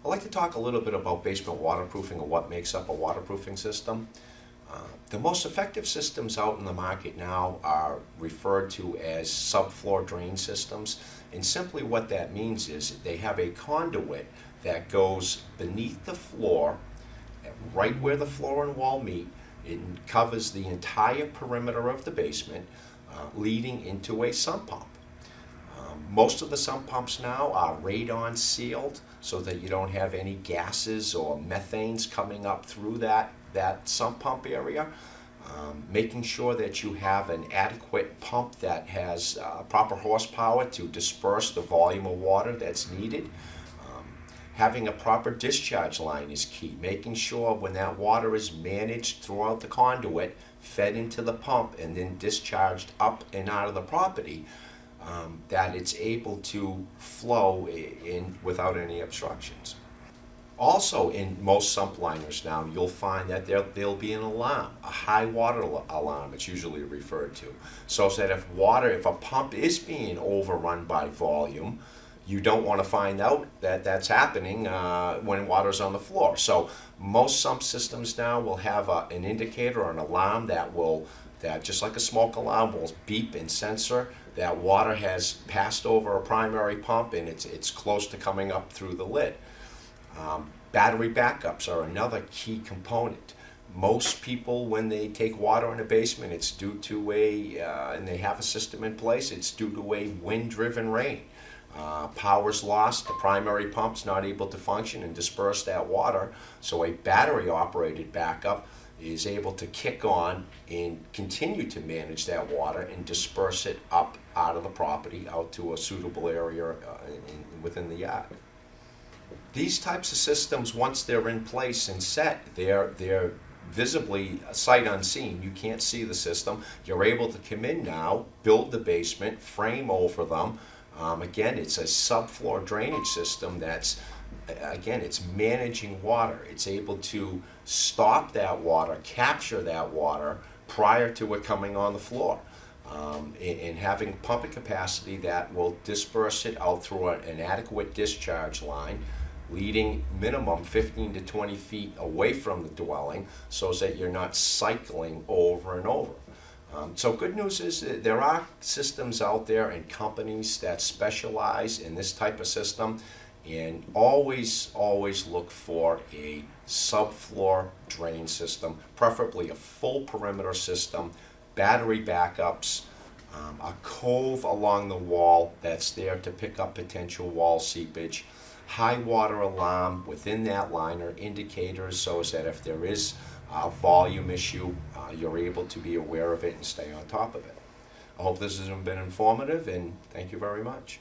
I'd like to talk a little bit about basement waterproofing and what makes up a waterproofing system. The most effective systems out in the market now are referred to as subfloor drain systems, and simply what that means is they have a conduit that goes beneath the floor, right where the floor and wall meet. It covers the entire perimeter of the basement, leading into a sump pump. Most of the sump pumps now are radon sealed so that you don't have any gases or methanes coming up through that sump pump area. Making sure that you have an adequate pump that has proper horsepower to disperse the volume of water that's needed. Having a proper discharge line is key. Making sure when that water is managed throughout the conduit, fed into the pump, and then discharged up and out of the property, that it's able to flow in without any obstructions. Also, in most sump liners now, you'll find that there'll be an alarm, a high water alarm, it's usually referred to. So that if a pump is being overrun by volume, you don't want to find out that that's happening when water's on the floor. So most sump systems now will have an indicator or an alarm that just like a smoke alarm will beep and sensor that water has passed over a primary pump and it's close to coming up through the lid. Battery backups are another key component. Most people, when they take water in a basement, it's due to and they have a system in place, it's due to a wind-driven rain. Power's lost, the primary pump's not able to function and disperse that water, so a battery-operated backup is able to kick on and continue to manage that water and disperse it up out of the property, out to a suitable area within the yard. These types of systems, once they're in place and set, they're visibly sight unseen. You can't see the system. You're able to come in now, build the basement, frame over them. Again, it's a subfloor drainage system that's, again, it's managing water. It's able to stop that water, capture that water prior to it coming on the floor. And having pumping capacity that will disperse it out through an adequate discharge line, leading minimum 15 to 20 feet away from the dwelling so that you're not cycling over and over. So good news is that there are systems out there and companies that specialize in this type of system, and always look for a subfloor drain system, preferably a full perimeter system, battery backups, a cove along the wall that's there to pick up potential wall seepage, high water alarm within that liner, indicators so that if there is a volume issue, you're able to be aware of it and stay on top of it. I hope this has been informative, and thank you very much.